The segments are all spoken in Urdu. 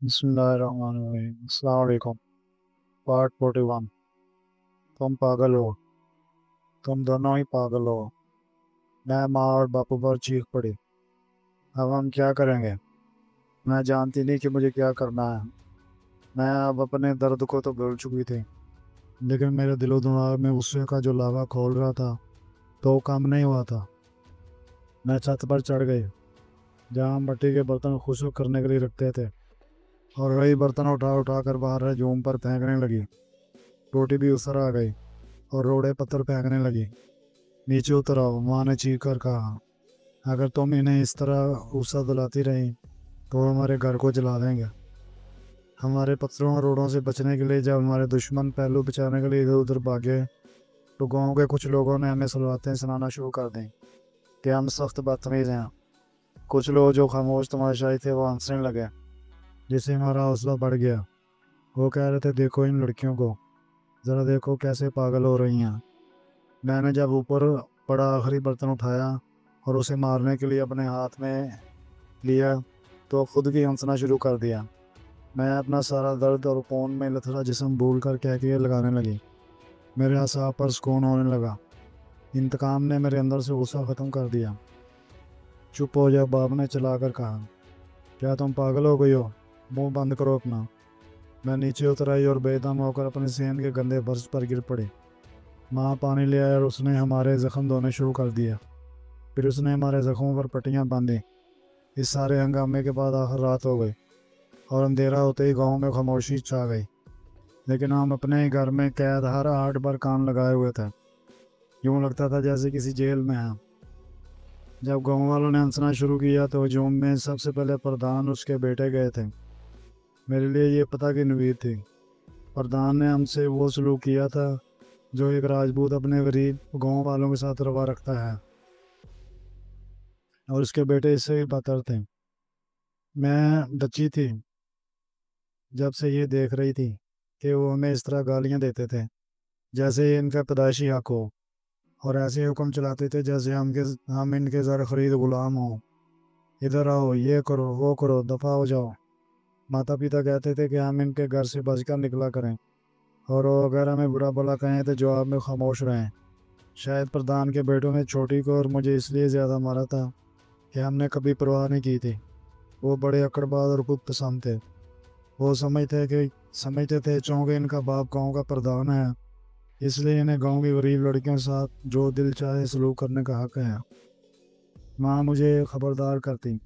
بسم اللہ الرحمن الرحیم، السلام علیکم۔ پارٹ 41۔ تم پاگل ہو، تم دونوں ہی پاگل ہو۔ میں ماں اور باپو پر چیخ پڑی۔ اب ہم کیا کریں گے؟ میں جانتی نہیں کہ مجھے کیا کرنا ہے۔ میں اب اپنے درد کو تو بھول چکی تھی، لیکن میرے دل و دماغ میں غصے کا جو لاوا کھول رہا تھا تو وہ کم نہیں ہوا تھا۔ میں چھت پر چڑھ گئی جہاں مٹی کے برتن خشک کرنے کے لیے رکھتے تھے، اور وہی برتن اٹھا اٹھا کر باہر ہجوم پر پھینکنے لگی۔ روٹی بھی اس طرح آ گئی اور روڑے پتھر پھینکنے لگی۔ نیچے اتر آؤ، ماں نے چیخ کر کہا۔ اگر تم انہیں اس طرح غصہ دلاتی رہی تو وہ ہمارے گھر کو جلا دیں گے۔ ہمارے پتھروں اور روڑوں سے بچنے کے لیے جب ہمارے دشمن پہلو بچانے کے لیے ادھر ادھر بھاگے تو گاؤں کے کچھ لوگوں نے ہمیں سلواتیں سنانا شروع کر دیں کہ ہم سخت بدتمیز ہیں۔ کچھ لوگ جو خاموش تماشائی تھے وہ ہنسنے لگے، جس سے ہمارا حوصلہ بڑھ گیا۔ وہ کہہ رہے تھے، دیکھو ان لڑکیوں کو، ذرا دیکھو کیسے پاگل ہو رہی ہیں۔ میں نے جب اوپر پڑا آخری برتن اٹھایا اور اسے مارنے کے لیے اپنے ہاتھ میں لیا تو خود بھی ہنسنا شروع کر دیا۔ میں اپنا سارا درد اور خون میں لتھڑا جسم بھول کر کہکیے لگانے لگی۔ میرے اعصاب پر سکون ہونے لگا۔ انتقام نے میرے اندر سے غصہ ختم کر دیا۔ چپ ہو جا، باپ نے چلا کر کہا۔ کیا تم پاگل ہو گئی ہو؟ منہ بند کرو اپنا۔ میں نیچے اتر آئی اور بے دم ہو کر اپنے سین کے گندے فرش پر گر پڑی۔ ماں پانی لے آئی اور اس نے ہمارے زخم دھونے شروع کر دیا۔ پھر اس نے ہمارے زخموں پر پٹیاں باندھی۔ اس سارے ہنگامے کے بعد آخر رات ہو گئی اور اندھیرا ہوتے ہی گاؤں میں خاموشی چھا گئی، لیکن ہم اپنے ہی گھر میں قید ہر آہٹ پر کان لگائے ہوئے تھے۔ یوں لگتا تھا جیسے کسی جیل میں ہیں۔ جب گاؤں والوں نے ہنسنا شروع کیا تو ہجوم میں سب سے پہلے پردھان اس کے بیٹے گئے تھے۔ میرے لیے یہ پتہ کی نوید تھی۔ پردھان نے ہم سے وہ سلوک کیا تھا جو ایک راجپوت اپنے غریب گاؤں والوں کے ساتھ روا رکھتا ہے، اور اس کے بیٹے اس سے بھی بدتر تھے۔ میں بچی تھی جب سے یہ دیکھ رہی تھی کہ وہ ہمیں اس طرح گالیاں دیتے تھے جیسے یہ ان کا پیدائشی حق ہو، اور ایسے حکم چلاتے تھے جیسے ہم ان کے زر خرید غلام ہوں۔ ادھر آؤ، یہ کرو، وہ کرو، دفع ہو جاؤ۔ ماتا پتا کہتے تھے کہ ہم ان کے گھر سے بچ کر نکلا کریں، اور وہ اگر ہمیں برا بھلا کہیں تو جواب میں خاموش رہیں۔ شاید پردھان کے بیٹوں نے چھوٹی کو اور مجھے اس لیے زیادہ مارا تھا کہ ہم نے کبھی پرواہ نہیں کی تھی۔ وہ بڑے اکڑ باز اور خود پسند تھے۔ وہ سمجھتے تھے چونکہ ان کا باپ گاؤں کا پردھان ہے، اس لیے انہیں گاؤں کی غریب لڑکیوں کے ساتھ جو دل چاہے سلوک کرنے کا حق ہے۔ ماں مجھے خبردار کرتی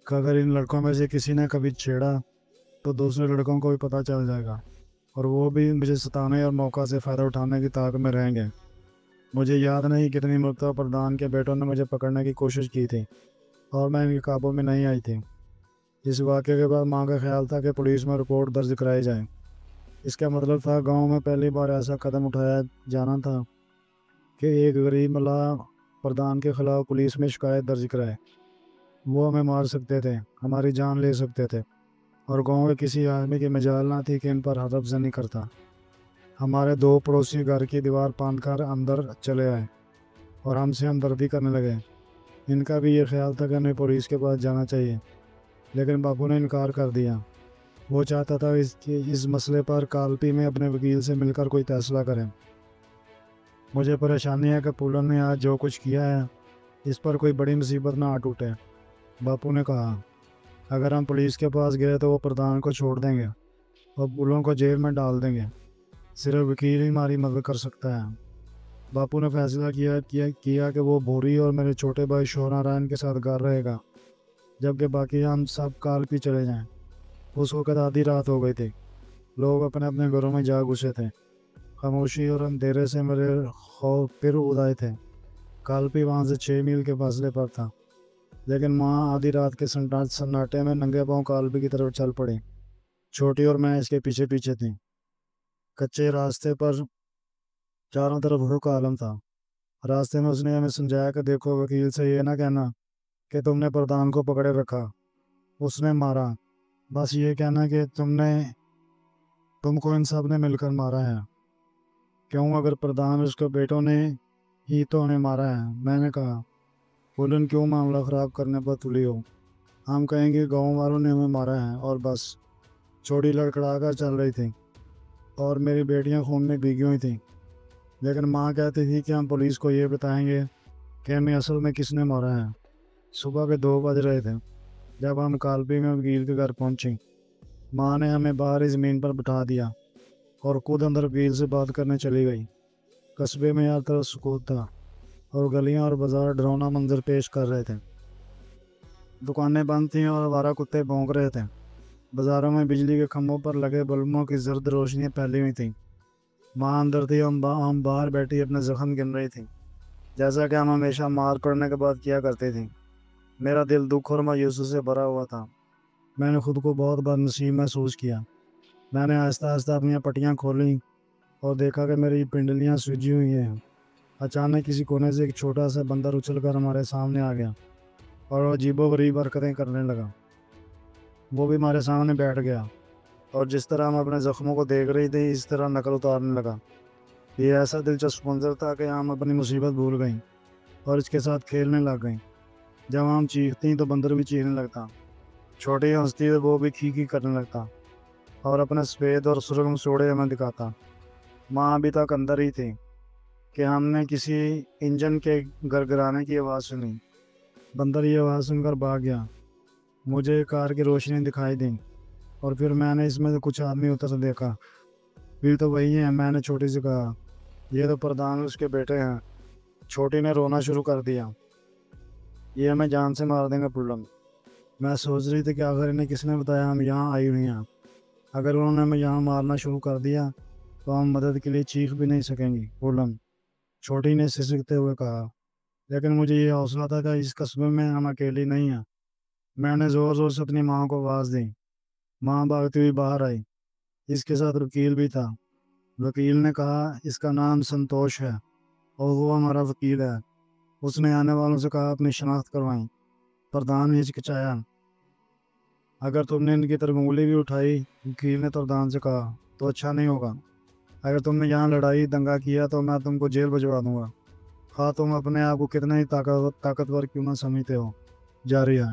کہ اگر ان لڑکوں میں سے کسی نے کبھی چھیڑا تو دوسرے لڑکوں کو بھی پتہ چل جائے گا، اور وہ بھی مجھے ستانے اور موقع سے فائدہ اٹھانے کی طاق میں رہیں گے۔ مجھے یاد نہیں کتنی مرتبہ پردھان کے بیٹوں نے مجھے پکڑنے کی کوشش کی تھی اور میں ان کے قابو میں نہیں آئی تھی۔ اس واقعے کے بعد ماں کا خیال تھا کہ پولیس میں رپورٹ درج کرائی جائے۔ اس کا مطلب تھا گاؤں میں پہلی بار ایسا قدم اٹھایا جانا تھا کہ ایک غریب ملاح پردھان کے خلاف پولیس میں شکایت درج کرائے۔ وہ ہمیں مار سکتے تھے، ہماری جان لے سکتے تھے، اور گاؤں کے کسی آدمی کی مجال نہ تھی کہ ان پر حد افزا نہیں کرتا۔ ہمارے دو پڑوسی گھر کی دیوار پاند کر اندر چلے آئے اور ہم سے ہمدردی کرنے لگے۔ ان کا بھی یہ خیال تھا کہ ہمیں پولیس کے پاس جانا چاہیے، لیکن باپو نے انکار کر دیا۔ وہ چاہتا تھا اس مسئلے پر کالپی میں اپنے وکیل سے مل کر کوئی فیصلہ کریں۔ مجھے پریشانی ہے کہ پولن نے آج جو کچھ کیا ہے اس پر کوئی بڑی مصیبت نہ آ ٹوٹے۔ باپو نے کہا، اگر ہم پولیس کے پاس گئے تو وہ پردھان کو چھوڑ دیں گے اور پولن کو جیل میں ڈال دیں گے۔ صرف وکیل ہی ہماری مدد کر سکتا ہے۔ باپو نے فیصلہ کیا کہ وہ بھوری اور میرے چھوٹے بھائی شوہر نارائن کے ساتھ گھر رہے گا، جبکہ باقی ہم سب کالپی چلے جائیں۔ اس وقت آدھی رات ہو گئی تھی۔ لوگ اپنے اپنے گھروں میں جا گھسے تھے۔ خاموشی اور اندھیرے سے میرے خوف پھر اڑائے تھے۔ کالپی وہاں سے 6 میل کے فاصلے پر تھا، لیکن ماں آدھی رات کے سناٹے میں ننگے پاؤں کالپی کی طرف چل پڑی۔ چھوٹی اور میں اس کے پیچھے پیچھے تھیں۔ کچے راستے پر چاروں طرف رخ عالم تھا۔ راستے میں اس نے ہمیں سمجھایا کہ دیکھو، وکیل سے یہ نہ کہنا کہ تم نے پردھان کو پکڑے رکھا، اس نے مارا۔ بس یہ کہنا کہ تم کو ان سب نے مل کر مارا ہے۔ کیوں؟ اگر پردھان اس کے بیٹوں نے ہی تو انہیں مارا ہے، میں نے کہا۔ پولن کیوں معاملہ خراب کرنے پر تلی ہو؟ ہم کہیں گے گاؤں والوں نے ہمیں مارا ہے اور بس۔ چھوٹی لڑکڑا کر چل رہی تھی اور میری بیٹیاں خون میں بھیگی ہوئی تھیں، لیکن ماں کہتی تھی کہ ہم پولیس کو یہ بتائیں گے کہ ہمیں اصل میں کس نے مارا ہے۔ صبح کے 2 بج رہے تھے جب ہم کالپی میں وکیل کے گھر پہنچے۔ ماں نے ہمیں باہر زمین پر بٹھا دیا اور خود اندر وکیل سے بات کرنے چلی گئی۔ قصبے میں ہر طرف سکوت تھا اور گلیاں اور بازار ڈراؤنا منظر پیش کر رہے تھے۔ دکانیں بند تھیں اور آوارہ کتے بھونک رہے تھے۔ بازاروں میں بجلی کے کھمبوں پر لگے بلبوں کی زرد روشنیاں پھیلی ہوئی تھیں۔ ماں اندر تھی، ہم باہر بیٹھی اپنے زخم گن رہی تھی، جیسا کہ ہم ہمیشہ مار پڑنے کے بعد کیا کرتے تھے۔ میرا دل دکھ اور مایوسی سے بھرا ہوا تھا۔ میں نے خود کو بہت بد نصیب محسوس کیا۔ میں نے آہستہ آہستہ اپنی پٹیاں کھولیں اور دیکھا کہ میری پنڈلیاں سوجی ہوئی ہیں۔ اچانک کسی کونے سے ایک چھوٹا سا بندر اچھل کر ہمارے سامنے آ گیا اور وہ عجیب و غریب حرکتیں کرنے لگا۔ وہ بھی ہمارے سامنے بیٹھ گیا اور جس طرح ہم اپنے زخموں کو دیکھ رہی تھی اس طرح نقل اتارنے لگا۔ یہ ایسا دلچسپ منظر تھا کہ ہم اپنی مصیبت بھول گئیں اور اس کے ساتھ کھیلنے لگ گئیں۔ جب ہم چیختیں تو بندر بھی چیخنے لگتا، چھوٹی ہنستی تو وہ بھی کھی کرنے لگتا اور اپنے سفید اور سرخ مسوڑے ہمیں دکھاتا۔ ماں ابھی تک اندر ہی تھی کہ ہم نے کسی انجن کے گرگرانے کی آواز سنی۔ بندر یہ آواز سن کر بھاگ گیا۔ مجھے کار کی روشنی دکھائی دی اور پھر میں نے اس میں سے کچھ آدمی اتر دیکھا۔ پھر تو وہی ہیں، میں نے چھوٹی سے کہا۔ یہ تو پردھان اس کے بیٹے ہیں۔ چھوٹی نے رونا شروع کر دیا۔ یہ ہمیں جان سے مار دیں گے پلم۔ میں سوچ رہی تھی کہ آخر انہیں کس نے بتایا ہم یہاں آئی ہوئی ہیں۔ اگر انہوں نے ہمیں یہاں مارنا شروع کر دیا تو ہم مدد کے لیے چیخ بھی نہیں سکیں گی پلم، چھوٹی نے سسکتے ہوئے کہا۔ لیکن مجھے یہ حوصلہ تھا کہ اس قصبے میں ہم اکیلی نہیں ہیں۔ میں نے زور زور سے اپنی ماں کو آواز دی۔ ماں بھاگتی ہوئی باہر آئی۔ اس کے ساتھ وکیل بھی تھا۔ وکیل نے کہا اس کا نام سنتوش ہے اور وہ ہمارا وکیل ہے۔ اس نے آنے والوں سے کہا اپنی شناخت کروائیں۔ پردھان نے ہچکچایا۔ اگر تم نے ان کی طرف انگلی بھی اٹھائی، وکیل نے پردھان سے کہا، تو اچھا نہیں ہوگا۔ اگر تم نے یہاں لڑائی دنگا کیا تو میں تم کو جیل بھجوا دوں گا، خواہ تم اپنے آپ کو کتنا ہی طاقتور کیوں نہ سمجھتے ہو۔ جاری ہے۔